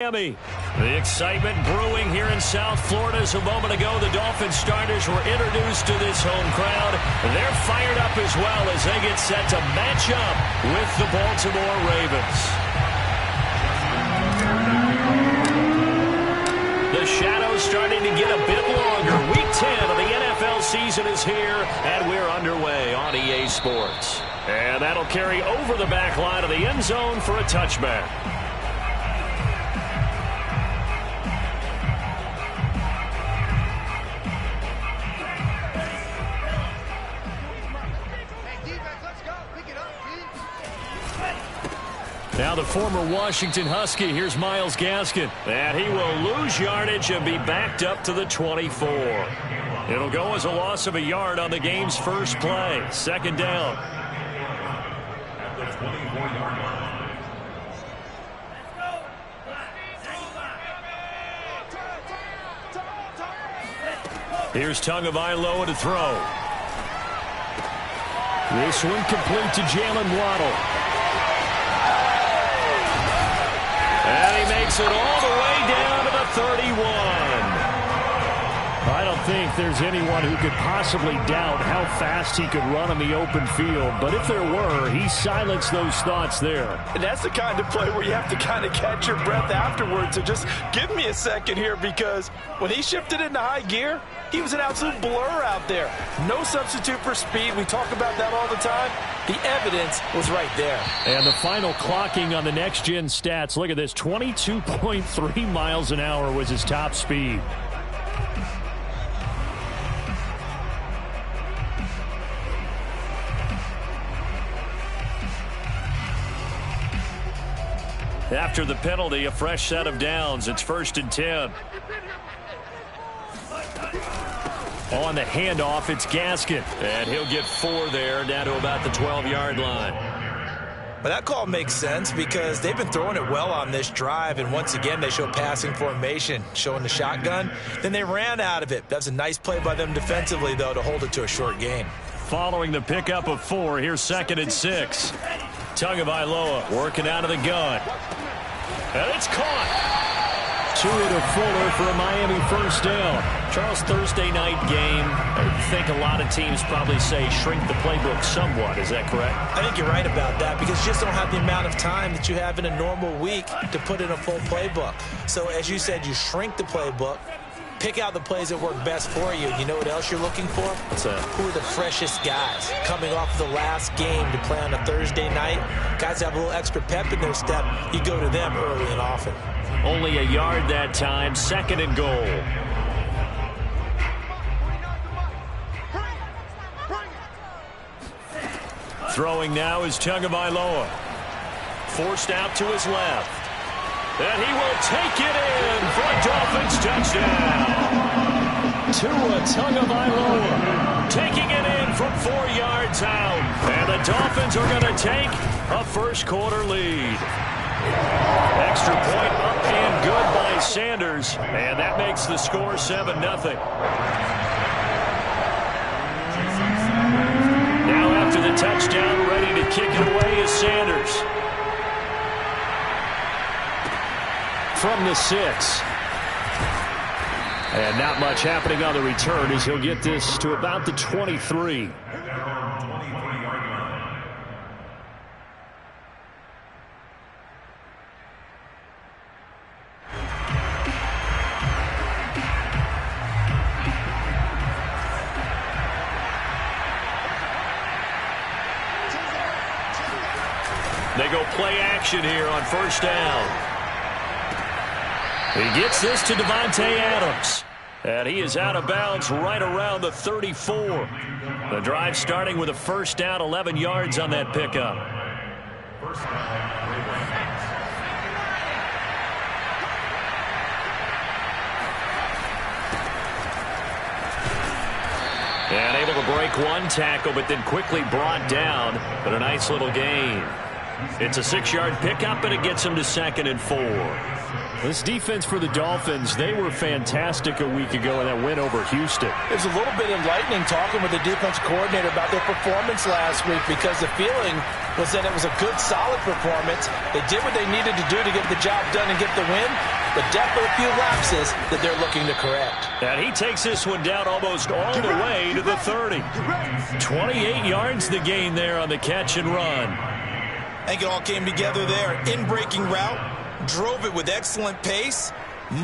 Miami. The excitement brewing here in South Florida. As a moment ago, the Dolphins starters were introduced to this home crowd. They're fired up as well as they get set to match up with the Baltimore Ravens. The shadows starting to get a bit longer. Week 10 of the NFL season is here, and we're underway on EA Sports. And that'll carry over the back line of the end zone for a touchback. Now the former Washington Husky, here's Myles Gaskin. And he will lose yardage and be backed up to the 24. It'll go as a loss of a yard on the game's first play. Second down. Here's Tagovailoa to throw. This one complete to Jalen Waddle. And he makes it all the way down to the 31. I don't think there's anyone who could possibly doubt how fast he could run on the open field. But if there were, he silenced those thoughts there. And that's the kind of play where you have to kind of catch your breath afterwards. So just give me a second here, because when he shifted into high gear, he was an absolute blur out there. No substitute for speed. We talk about that all the time. The evidence was right there. And the final clocking on the next-gen stats. Look at this. 22.3 miles an hour was his top speed. After the penalty, a fresh set of downs. It's 1st and 10. On the handoff, it's Gaskin. And he'll get 4 there, down to about the 12-yard line. But that call makes sense because they've been throwing it well on this drive. And once again, they show passing formation, showing the shotgun. Then they ran out of it. That's a nice play by them defensively, though, to hold it to a short gain. Following the pickup of 4, here's 2nd and 6. Tagovailoa working out of the gun. And it's caught. To Fuller for a Miami first down. Charles, Thursday night game, I think a lot of teams probably say shrink the playbook somewhat. Is that correct? I think you're right about that, because you just don't have the amount of time that you have in a normal week to put in a full playbook. So as you said, you shrink the playbook, pick out the plays that work best for you. You know what else you're looking for? Who are the freshest guys coming off the last game to play on a Thursday night? Guys have a little extra pep in their step. You go to them early and often. Only a yard that time, 2nd and goal. Throwing now is Tagovailoa. Forced out to his left. And he will take it in for a Dolphins touchdown. Tua Tagovailoa taking it in from 4 yards out. And the Dolphins are going to take a first-quarter lead. Extra point up and good by Sanders. And that makes the score 7-0. Now after the touchdown, ready to kick it away is Sanders. From the 6. And not much happening on the return as he'll get this to about the 23. They go play action here on first down. He gets this to Davante Adams. And he is out of bounds right around the 34. The drive starting with a first down, 11 yards on that pickup. And able to break one tackle, but then quickly brought down. But a nice little gain. It's a 6-yard pickup, and it gets him to 2nd and 4. This defense for the Dolphins, they were fantastic a week ago in that win over Houston. There's a little bit enlightening talking with the defense coordinator about their performance last week because the feeling was that it was a good, solid performance. They did what they needed to do to get the job done and get the win, but definitely a few lapses that they're looking to correct. And he takes this one down almost all the way to the 30. 28 yards the gain there on the catch and run. I think it all came together there. In-breaking route. Drove it with excellent pace.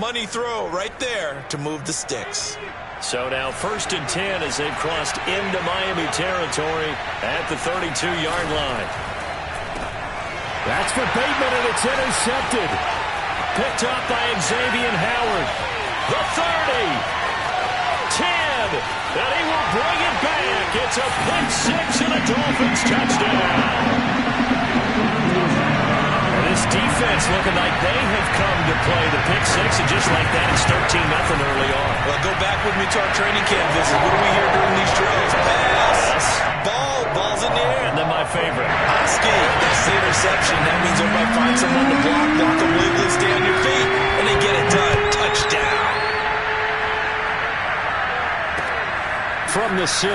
Money throw right there to move the sticks. So now 1st and 10 as they've crossed into Miami territory at the 32-yard line. That's for Bateman, and it's intercepted. Picked up by Xavier Howard. The 30. 10. And he will bring it back. It's a pick 6 and a Dolphins touchdown. This defense looking like they have come to play the pick 6, and just like that, it's 13-0 early on. Well, go back with me to our training camp visit. What do we hear during these drills? Pass, ball's in the air. And then my favorite. Hosky, that's the interception. That means they'll might find someone to block them legally, stay on your feet, and they get it done. Touchdown. From the 6.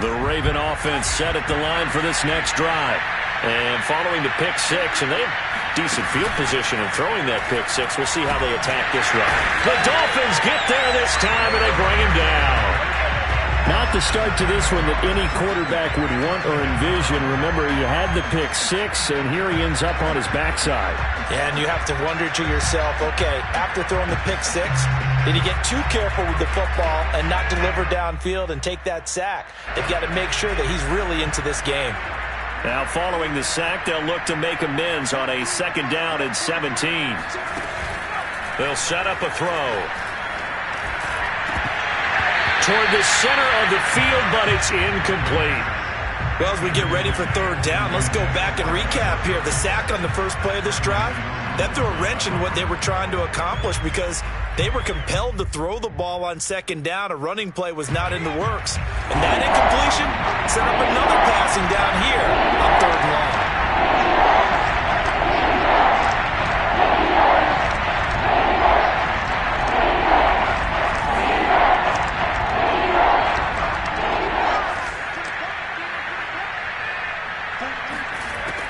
The Raven offense set at the line for this next drive. And following the pick 6, and they have decent field position in throwing that pick 6. We'll see how they attack this run. The Dolphins get there this time, and they bring him down. Not the start to this one that any quarterback would want or envision. Remember, he had the pick 6, and here he ends up on his backside. Yeah, and you have to wonder to yourself, okay, after throwing the pick 6, did he get too careful with the football and not deliver downfield and take that sack? They've got to make sure that he's really into this game. Now, following the sack, they'll look to make amends on a 2nd down and 17. They'll set up a throw toward the center of the field, but it's incomplete. Well, as we get ready for 3rd down, let's go back and recap here. The sack on the first play of this drive, that threw a wrench in what they were trying to accomplish because they were compelled to throw the ball on 2nd down. A running play was not in the works. And that incompletion set up another passing down here on 3rd and long.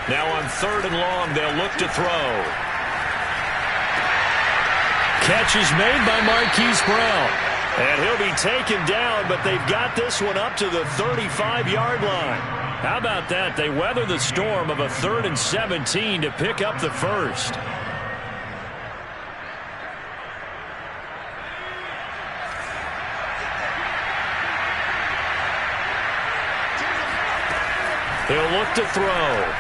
Now on 3rd and long, they'll look to throw. Catch is made by Marquise Brown. And he'll be taken down, but they've got this one up to the 35-yard line. How about that? They weather the storm of a 3rd and 17 to pick up the first. They'll look to throw.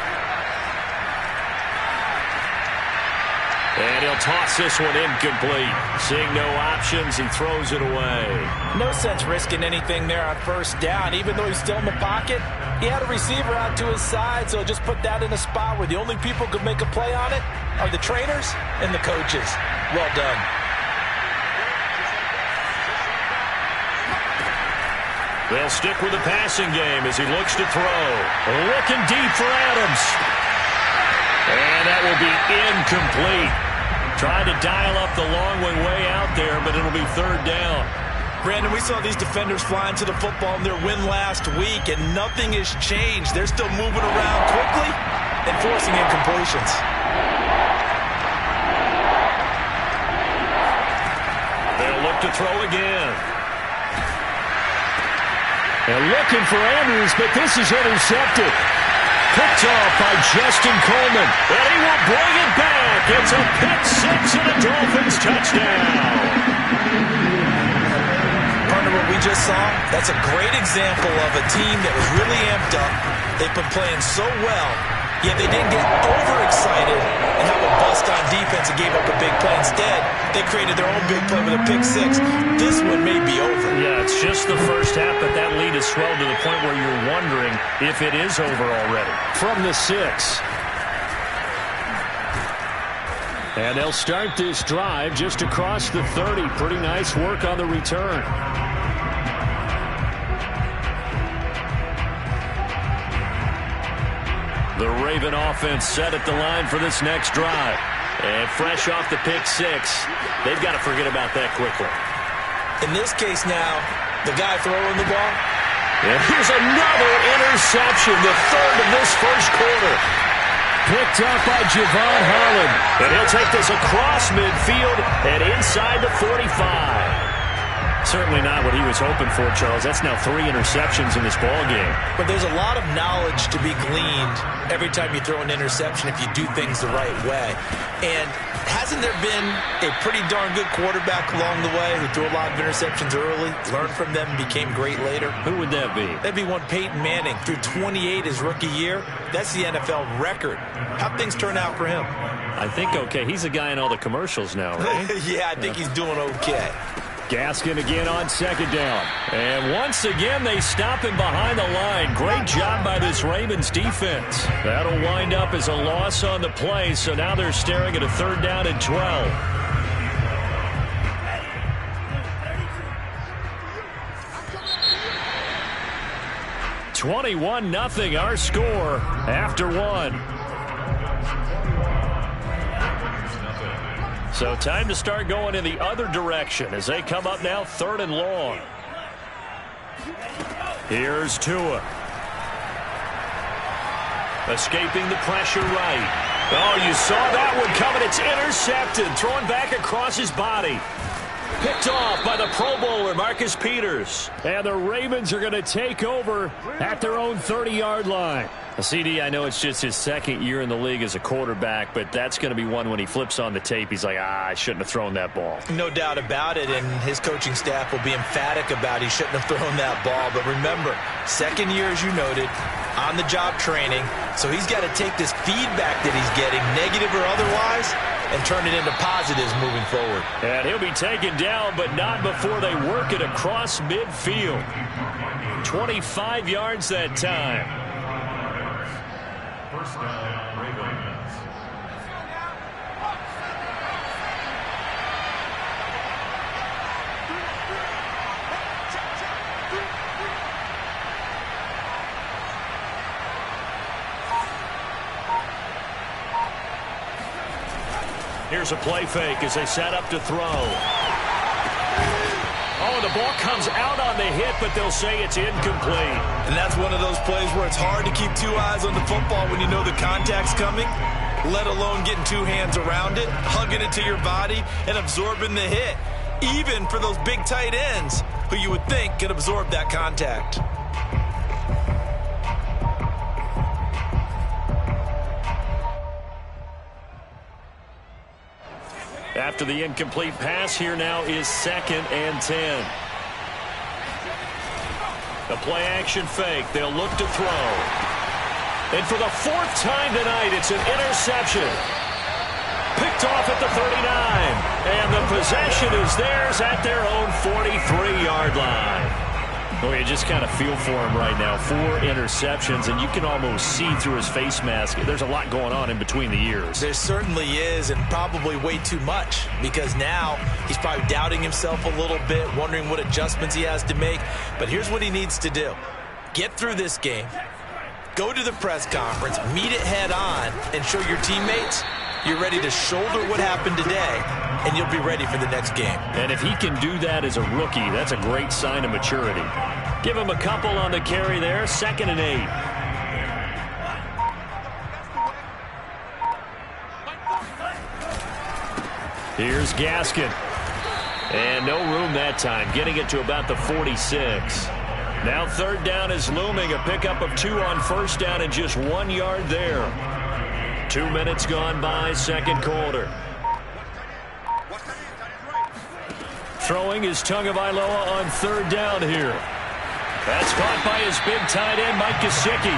And he'll toss this one incomplete. Seeing no options, he throws it away. No sense risking anything there on 1st down. Even though he's still in the pocket, he had a receiver out to his side, so just put that in a spot where the only people who could make a play on it are the trainers and the coaches. Well done. They'll stick with the passing game as he looks to throw. Looking deep for Adams. And that will be incomplete. Trying to dial up the long way out there, but it'll be 3rd down. Brandon, we saw these defenders flying to the football in their win last week, and nothing has changed. They're still moving around quickly and forcing incompletions. They'll look to throw again. And looking for Andrews, but this is intercepted. Picked off by Justin Coleman. And he will bring it back. It's a pick 6 and a Dolphins touchdown. Partner, what we just saw, that's a great example of a team that was really amped up. They've been playing so well. Yeah, they didn't get overexcited and have a bust on defense and gave up a big play. Instead, they created their own big play with a pick six. This one may be over. Yeah, it's just the first half, but that lead has swelled to the point where you're wondering if it is over already. From the 6. And they'll start this drive just across the 30. Pretty nice work on the return. The Raven offense set at the line for this next drive. And fresh off the pick six, they've got to forget about that quickly. In this case now, the guy throwing the ball. And here's another interception, the third of this first quarter. Picked up by Javon Holland. And he'll take this across midfield and inside the 45. Certainly not what he was hoping for, Charles. That's now 3 interceptions in this ball game. But there's a lot of knowledge to be gleaned every time you throw an interception if you do things the right way. And hasn't there been a pretty darn good quarterback along the way who threw a lot of interceptions early, learned from them, and became great later? Who would that be? That'd be one Peyton Manning. Threw 28 his rookie year. That's the NFL record. How'd things turn out for him? I think okay. He's a guy in all the commercials now, right? Yeah, I think he's doing okay. Gaskin again on second down. And once again, they stop him behind the line. Great job by this Ravens defense. That'll wind up as a loss on the play, so now they're staring at a 3rd down and 12. (21-0) our score after 1. So time to start going in the other direction as they come up now 3rd and long. Here's Tua. Escaping the pressure right. Oh, you saw that one coming. It's intercepted. Throwing back across his body. Picked off by the Pro Bowler, Marcus Peters. And the Ravens are going to take over at their own 30-yard line. CD, I know it's just his 2nd year in the league as a quarterback, but that's going to be one when he flips on the tape. He's like, I shouldn't have thrown that ball. No doubt about it, and his coaching staff will be emphatic about he shouldn't have thrown that ball. But remember, 2nd year, as you noted, on-the-job training, so he's got to take this feedback that he's getting, negative or otherwise, and turn it into positives moving forward. And he'll be taken down, but not before they work it across midfield. 25 yards that time. First down, Ravens. Here's a play fake as they set up to throw. Oh, the ball comes out on the hit, but they'll say it's incomplete. And that's one of those plays where it's hard to keep 2 eyes on the football when you know the contact's coming, let alone getting 2 hands around it, hugging it to your body, and absorbing the hit, even for those big tight ends who you would think could absorb that contact. After the incomplete pass, here now is 2nd and 10. The play-action fake. They'll look to throw. And for the 4th time tonight, it's an interception. Picked off at the 39. And the possession is theirs at their own 43-yard line. Well, you just kind of feel for him right now. 4 interceptions, and you can almost see through his face mask. There's a lot going on in between the ears. There certainly is, and probably way too much, because now he's probably doubting himself a little bit, wondering what adjustments he has to make. But here's what he needs to do. Get through this game. Go to the press conference, meet it head on, and show your teammates you're ready to shoulder what happened today, and you'll be ready for the next game. And if he can do that as a rookie, that's a great sign of maturity. Give him a couple on the carry there, 2nd and 8. Here's Gaskin. And no room that time, getting it to about the 46. Now 3rd down is looming, a pickup of 2 on 1st down and just 1 yard there. 2 minutes gone by, 2nd quarter. Throwing is Tagovailoa on 3rd down here. That's caught by his big tight end, Mike Gesicki.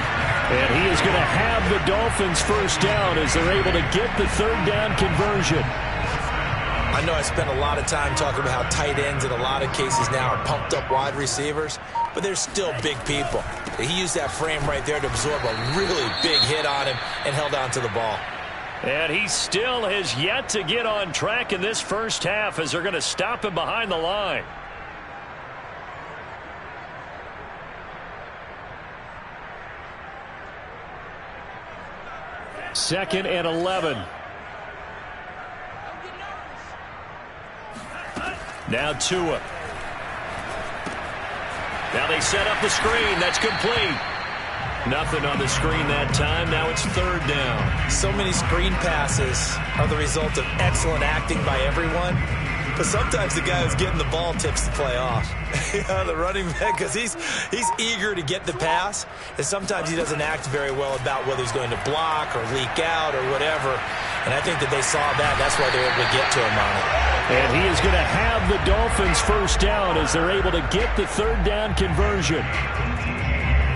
And he is going to have the Dolphins first down as they're able to get the third down conversion. I know I spent a lot of time talking about how tight ends in a lot of cases now are pumped up wide receivers, but they're still big people. He used that frame right there to absorb a really big hit on him and held on to the ball. And he still has yet to get on track in this first half as they're going to stop him behind the line. Second and 11. Now Tua. Now they set up the screen. That's complete. Nothing on the screen that time. Now it's third down. So many screen passes are the result of excellent acting by everyone. But sometimes the guy who's getting the ball tips the play off. The running back, because he's eager to get the pass. And sometimes he doesn't act very well about whether he's going to block or leak out or whatever. And I think that they saw that. That's why they were able to get to him on it. And he is going to have the Dolphins first down as they're able to get the third down conversion.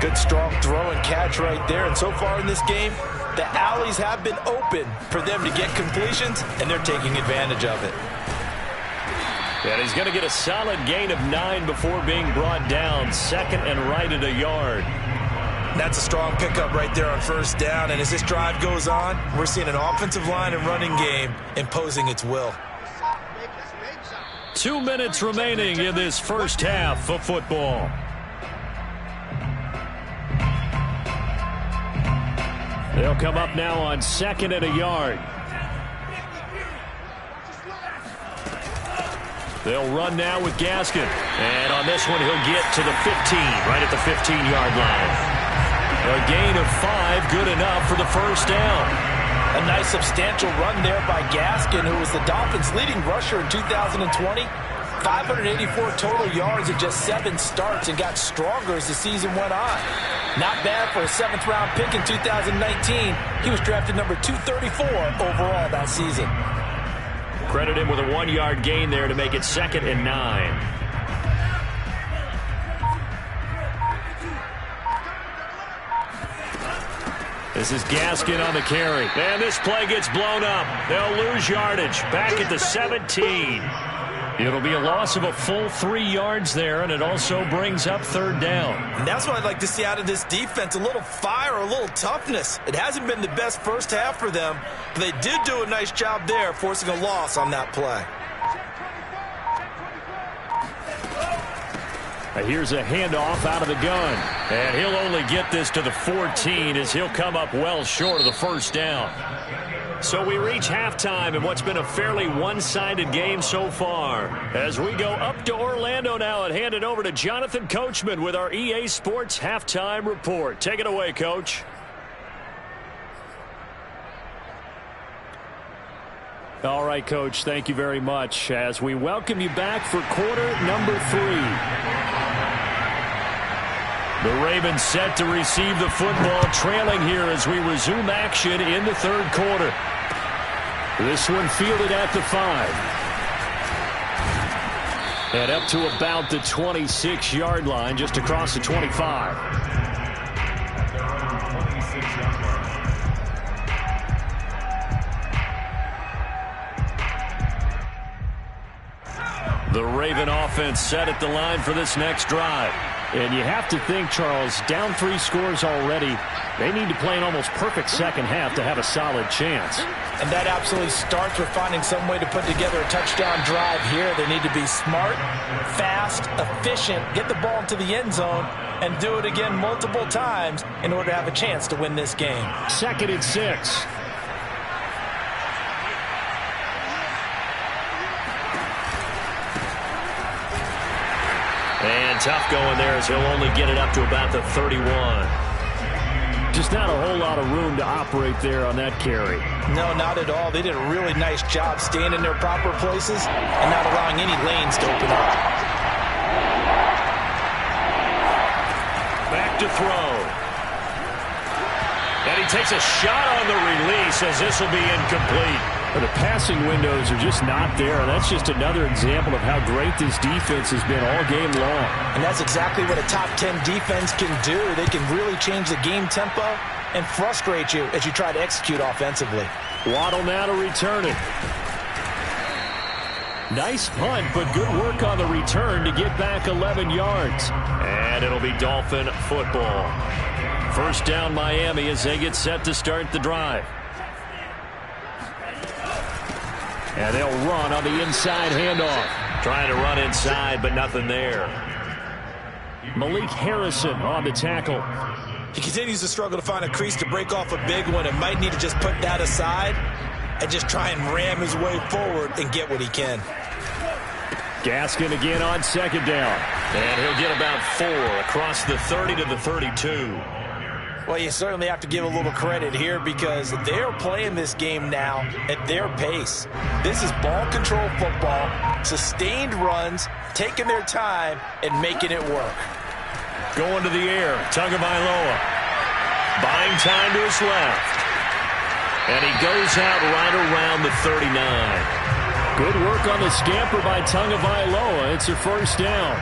Good strong throw and catch right there. And so far in this game, the alleys have been open for them to get completions, and they're taking advantage of it. And he's going to get a solid gain of 9 before being brought down. Second and right at a yard. That's a strong pickup right there on first down. And as this drive goes on, we're seeing an offensive line and running game imposing its will. 2 minutes remaining in this first half of football. They'll come up now on second and a yard. They'll run now with Gaskin. And on this one, he'll get to the 15, right at the 15-yard line. A gain of 5, good enough for the first down. A nice substantial run there by Gaskin, who was the Dolphins' leading rusher in 2020. 584 total yards in just 7 starts and got stronger as the season went on. Not bad for a 7th-round pick in 2019. He was drafted number 234 overall that season. Credit him with a 1-yard gain there to make it second and 9. This is Gaskin on the carry. And this play gets blown up. They'll lose yardage. Back at the 17. It'll be a loss of a full 3 yards there, and it also brings up third down. And that's what I'd like to see out of this defense, a little fire, a little toughness. It hasn't been the best first half for them, but they did do a nice job there, forcing a loss on that play. Here's a handoff out of the gun. And he'll only get this to the 14 as he'll come up well short of the first down. So we reach halftime in what's been a fairly one-sided game so far. As we go up to Orlando now and hand it over to Jonathan Coachman with our EA Sports Halftime Report. Take it away, Coach. All right, Coach, thank you very much as we welcome you back for quarter number 3. The Ravens set to receive the football, trailing here as we resume action in the third quarter. This one fielded at the 5. And up to about the 26-yard line, just across the 25. The Raven offense set at the line for this next drive. And you have to think, Charles, down 3 scores already. They need to play an almost perfect second half to have a solid chance. And that absolutely starts with finding some way to put together a touchdown drive here. They need to be smart, fast, efficient, get the ball into the end zone, and do it again multiple times in order to have a chance to win this game. Second and 6. And tough going there as he'll only get it up to about the 31. Just not a whole lot of room to operate there on that carry. No, not at all. They did a really nice job staying in their proper places and not allowing any lanes to open up. Back to throw. And he takes a shot on the release as this will be incomplete. The passing windows are just not there. That's just another example of how great this defense has been all game long. And that's exactly what a top 10 defense can do. They can really change the game tempo and frustrate you as you try to execute offensively. Waddle now to return it. Nice punt, but good work on the return to get back 11 yards. And it'll be Dolphin football. First down Miami as they get set to start the drive. And they'll run on the inside handoff. Trying to run inside, but nothing there. Malik Harrison on the tackle. He continues to struggle to find a crease to break off a big one and might need to just put that aside and just try and ram his way forward and get what he can. Gaskin again on second down. And he'll get about 4 across the 30 to the 32. Well, you certainly have to give a little credit here because they're playing this game now at their pace. This is ball control football, sustained runs, taking their time, and making it work. Going to the air, Tagovailoa. Buying time to his left. And he goes out right around the 39. Good work on the scamper by Tagovailoa. It's a first down.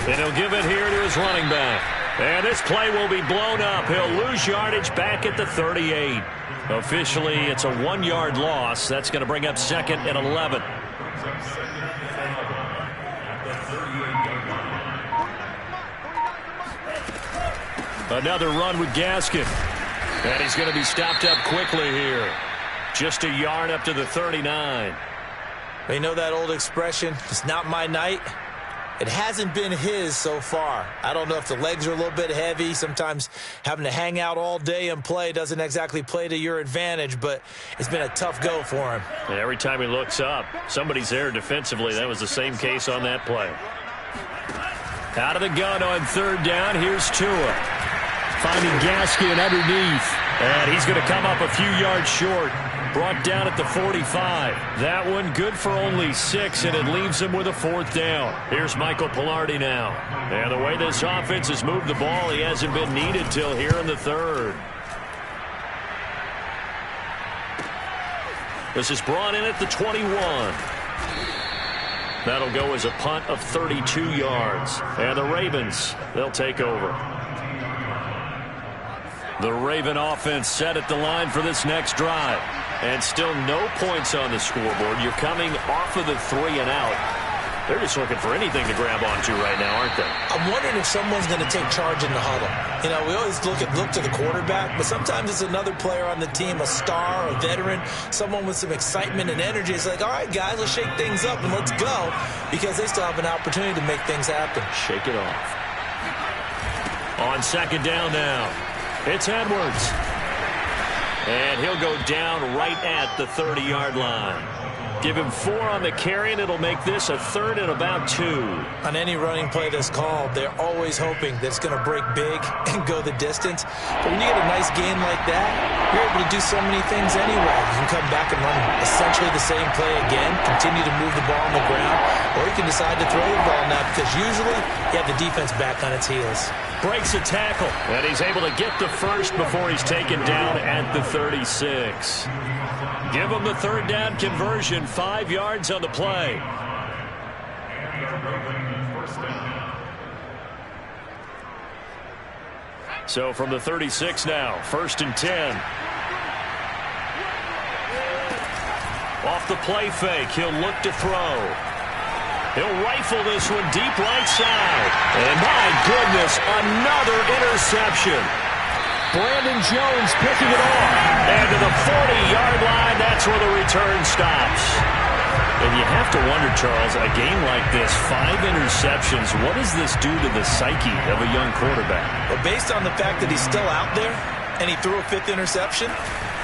And he'll give it here to his running back. And this play will be blown up. He'll lose yardage back at the 38. Officially, it's a 1-yard loss. That's going to bring up second and 11. Another run with Gaskin. And he's going to be stopped up quickly here. Just a yard up to the 39. You know that old expression, it's not my night? It hasn't been his so far. I don't know if the legs are a little bit heavy. Sometimes having to hang out all day and play doesn't exactly play to your advantage, but it's been a tough go for him. And every time he looks up, somebody's there defensively. That was the same case on that play. Out of the gun on third down. Here's Tua. Finding Gaskin underneath. And he's going to come up a few yards short. Brought down at the 45. That one good for only 6, and it leaves him with a fourth down. Here's Michael Pilardi now. And the way this offense has moved the ball, he hasn't been needed till here in the third. This is brought in at the 21. That'll go as a punt of 32 yards. And the Ravens, they'll take over. The Raven offense set at the line for this next drive. And still no points on the scoreboard. You're coming off of the 3 and out. They're just looking for anything to grab onto right now, aren't they? I'm wondering if someone's going to take charge in the huddle. You know, we always look to the quarterback, but sometimes it's another player on the team, a star, a veteran, someone with some excitement and energy. It's like, all right, guys, let's shake things up and let's go, because they still have an opportunity to make things happen. Shake it off. On second down now, it's Edwards. And he'll go down right at the 30-yard line. Give him 4 on the carry, and it'll make this a third and about 2. On any running play that's called, they're always hoping that it's going to break big and go the distance. But when you get a nice game like that, you're able to do so many things anyway. You can come back and run essentially the same play again, continue to move the ball on the ground, or you can decide to throw the ball now because usually you have the defense back on its heels. Breaks a tackle, and he's able to get the first before he's taken down at the 36. Give him the third down conversion, 5 yards on the play. So from the 36 now, 1st and 10. Off the play fake, he'll look to throw. He'll rifle this one deep right side. And my goodness, another interception. Brandon Jones picking it off. And to the 40-yard line, that's where the return stops. And you have to wonder, Charles, a game like this, 5 interceptions, what does this do to the psyche of a young quarterback? Well, based on the fact that he's still out there and he threw a 5th interception,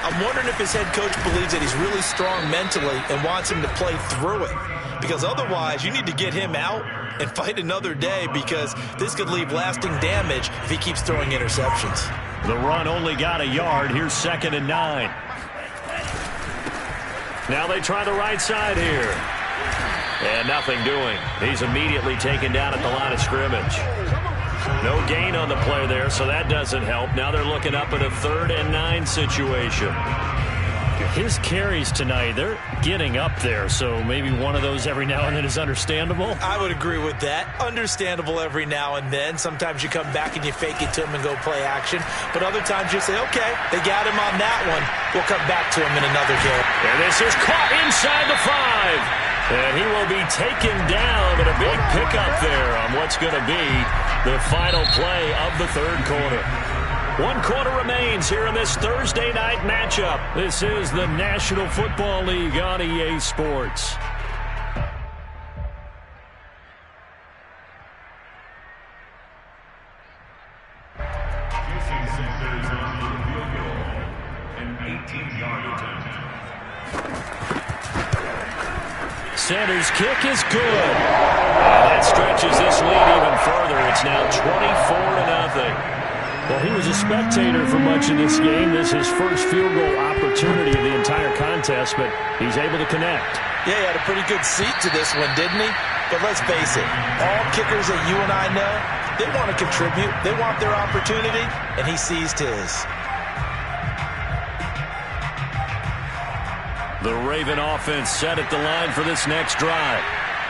I'm wondering if his head coach believes that he's really strong mentally and wants him to play through it. Because otherwise, you need to get him out and fight another day, because this could leave lasting damage if he keeps throwing interceptions. The run only got a yard. Here's 2nd and 9. Now they try the right side here. And nothing doing. He's immediately taken down at the line of scrimmage. No gain on the play there, so that doesn't help. Now they're looking up at a 3rd and 9 situation. His carries tonight, they're getting up there, so maybe one of those every now and then is understandable. I would agree with that. Understandable every now and then. Sometimes you come back and you fake it to him and go play action. But other times you say, okay, they got him on that one. We'll come back to him in another game. And this is caught inside the 5. And he will be taken down, but a big pickup there on what's going to be the final play of the 3rd quarter. 1 quarter remains here in this Thursday night matchup. This is the National Football League on EA Sports. Sanders' kick is good. And that stretches this lead even further. It's now 24-0. Well, he was a spectator for much of this game. This is his first field goal opportunity of the entire contest, but he's able to connect. Yeah, he had a pretty good seat to this one, didn't he? But let's face it, all kickers that you and I know, they want to contribute. They want their opportunity, and he seized his. The Raven offense set at the line for this next drive.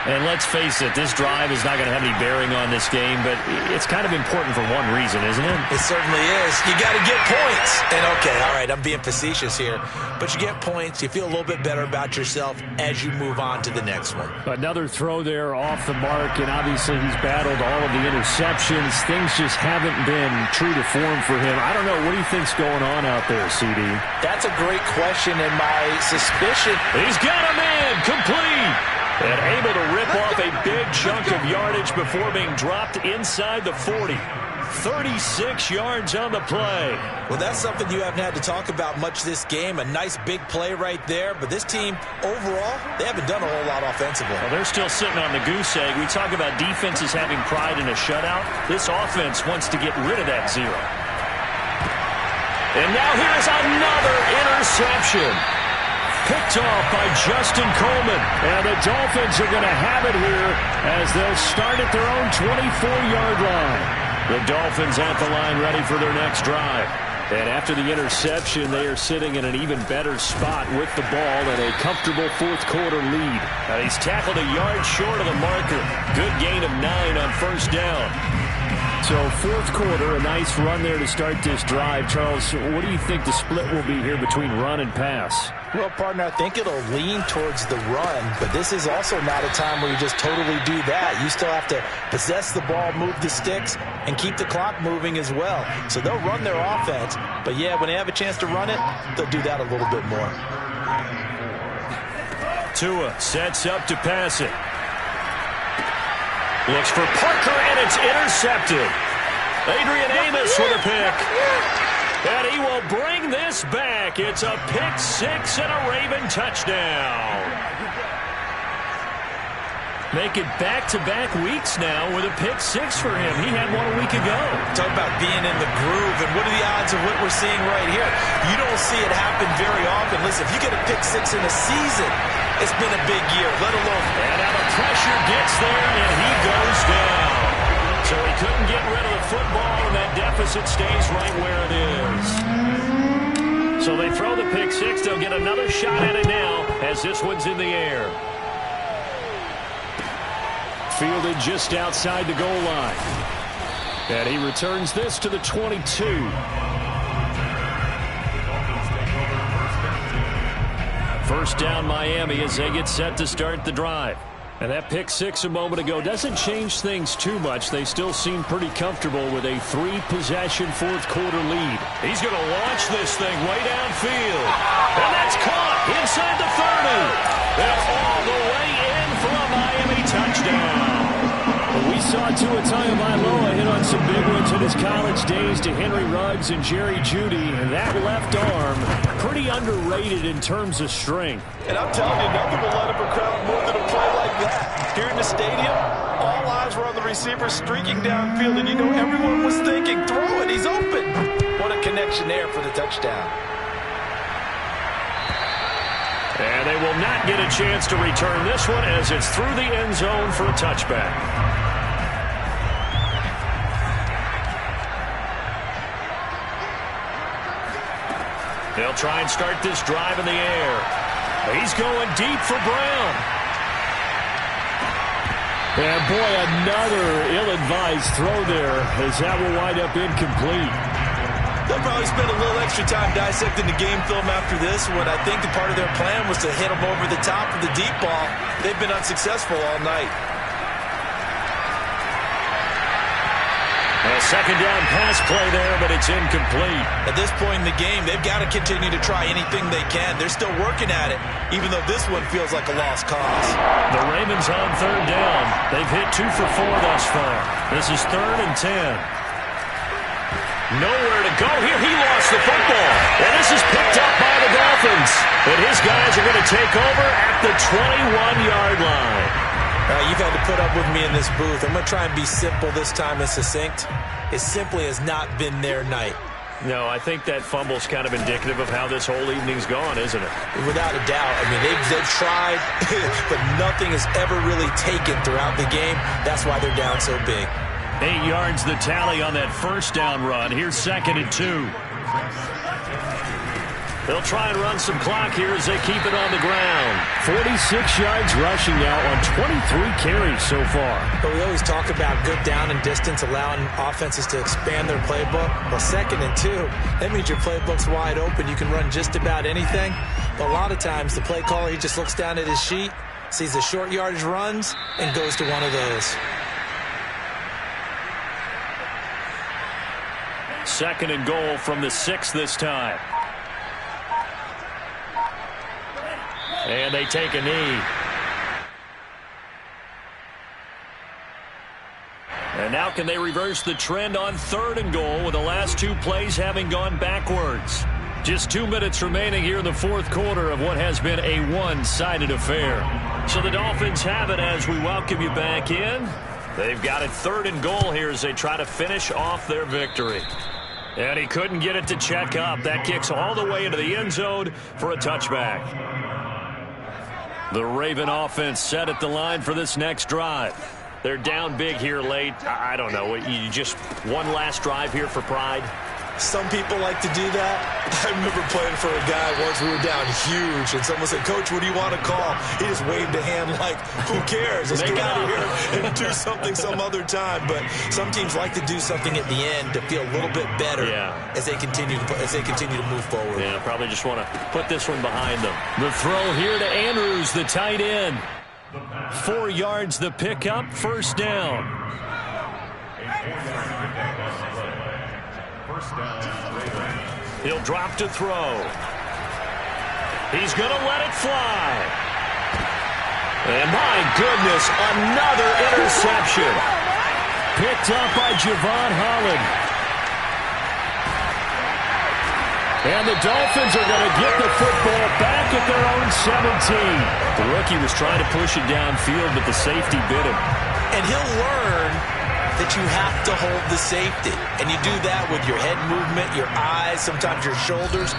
And let's face it, this drive is not going to have any bearing on this game, but it's kind of important for one reason, isn't it? It certainly is. You got to get points. And okay, all right, I'm being facetious here, but you get points, you feel a little bit better about yourself as you move on to the next one. Another throw there off the mark, and obviously he's battled all of the interceptions. Things just haven't been true to form for him. I don't know, what do you think's going on out there, CD? That's a great question, and my suspicion... He's got him in, complete! And able to rip off a big chunk of yardage before being dropped inside the 40. 36 yards on the play. Well, that's something you haven't had to talk about much this game. A nice big play right there. But this team, overall, they haven't done a whole lot offensively. Well, they're still sitting on the goose egg. We talk about defenses having pride in a shutout. This offense wants to get rid of that 0. And now here's another interception. Picked off by Justin Coleman. And the Dolphins are going to have it here as they'll start at their own 24-yard line. The Dolphins at the line ready for their next drive. And after the interception, they are sitting in an even better spot with the ball and a comfortable 4th quarter lead. Now he's tackled a yard short of the marker. Good gain of 9 on 1st down. So 4th quarter, a nice run there to start this drive. Charles, what do you think the split will be here between run and pass? Well, partner, I think it'll lean towards the run, but this is also not a time where you just totally do that. You still have to possess the ball, move the sticks, and keep the clock moving as well. So they'll run their offense, but yeah, when they have a chance to run it, they'll do that a little bit more. Tua sets up to pass it. Looks for Parker, and it's intercepted. Adrian Amos with a pick. And he will bring this back. It's a pick 6 and a Raven touchdown. Make it back-to-back weeks now with a pick 6 for him. He had one a week ago. Talk about being in the groove, and what are the odds of what we're seeing right here? You don't see it happen very often. Listen, if you get a pick 6 in a season, it's been a big year, let alone. And now the pressure gets there, and he goes down. So he couldn't get rid of the football, and that deficit stays right where it is. So they throw the pick 6. They'll get another shot at it now as this one's in the air. Fielded just outside the goal line. And he returns this to the 22. First down Miami as they get set to start the drive. And that pick 6 a moment ago doesn't change things too much. They still seem pretty comfortable with a 3-possession 4th quarter lead. He's going to launch this thing way downfield. And that's caught inside the 30. And all the way in for a Miami touchdown. We saw Tua Tagovailoa hit on some big ones in his college days to Henry Ruggs and Jerry Jeudy, and that left arm pretty underrated in terms of strength. And I'm telling you, nothing will let him crowd more than a play like that. Here in the stadium, all eyes were on the receiver streaking downfield, and you know everyone was thinking, throw it, he's open. What a connection there for the touchdown. And they will not get a chance to return this one as it's through the end zone for a touchback. They'll try and start this drive in the air. He's going deep for Brown. And boy, another ill-advised throw there, as that will wind up incomplete. They'll probably spend a little extra time dissecting the game film after this one. I think the part of their plan was to hit them over the top of the deep ball. They've been unsuccessful all night. A second down pass play there, but it's incomplete. At this point in the game, they've got to continue to try anything they can. They're still working at it, even though this one feels like a lost cause. The Ravens on third down. They've hit 2 for 4 thus far. This is 3rd and 10. Nowhere to go here. He lost the football. And this is picked up by the Dolphins. And his guys are going to take over at the 21-yard line. You've had to put up with me in this booth. I'm going to try and be simple this time and succinct. It simply has not been their night. No, I think that fumble's kind of indicative of how this whole evening's gone, isn't it? Without a doubt. I mean, they've tried, but nothing has ever really taken throughout the game. That's why they're down so big. 8 yards the tally on that first down run. Here's 2nd and 2. They'll try and run some clock here as they keep it on the ground. 46 yards rushing now on 23 carries so far. But we always talk about good down and distance, allowing offenses to expand their playbook. Well, 2nd and 2, that means your playbook's wide open. You can run just about anything. But a lot of times, the play caller, he just looks down at his sheet, sees the short yardage runs, and goes to one of those. 2nd and goal from the 6 this time. And they take a knee. And now can they reverse the trend on 3rd and goal with the last 2 plays having gone backwards? Just 2 minutes remaining here in the 4th quarter of what has been a one-sided affair. So the Dolphins have it as we welcome you back in. They've got it 3rd and goal here as they try to finish off their victory. And he couldn't get it to check up. That kicks all the way into the end zone for a touchback. The Raven offense set at the line for this next drive. They're down big here late. I don't know. You just one last drive here for pride? Some people like to do that. I remember playing for a guy once. We were down huge, and someone said, "Coach, what do you want to call?" He just waved a hand like, "Who cares? Let's get out of here and do something some other time." But some teams like to do something at the end to feel a little bit better as they continue to move forward. Yeah, probably just want to put this one behind them. The throw here to Andrews, the tight end. 4 yards the pickup, 1st down. He'll drop to throw. He's going to let it fly. And my goodness, another interception. Picked up by Javon Holland. And the Dolphins are going to get the football back at their own 17. The rookie was trying to push it downfield, but the safety bit him. And he'll learn that you have to hold the safety. And you do that with your head movement, your eyes, sometimes your shoulders.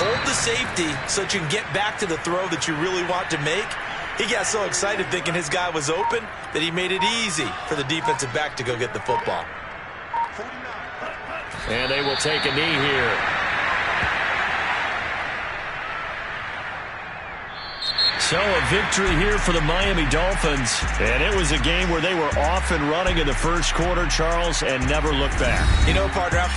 Hold the safety so that you can get back to the throw that you really want to make. He got so excited thinking his guy was open that he made it easy for the defensive back to go get the football. And they will take a knee here. So a victory here for the Miami Dolphins. And it was a game where they were off and running in the first quarter, Charles, and never looked back. You know, partner, after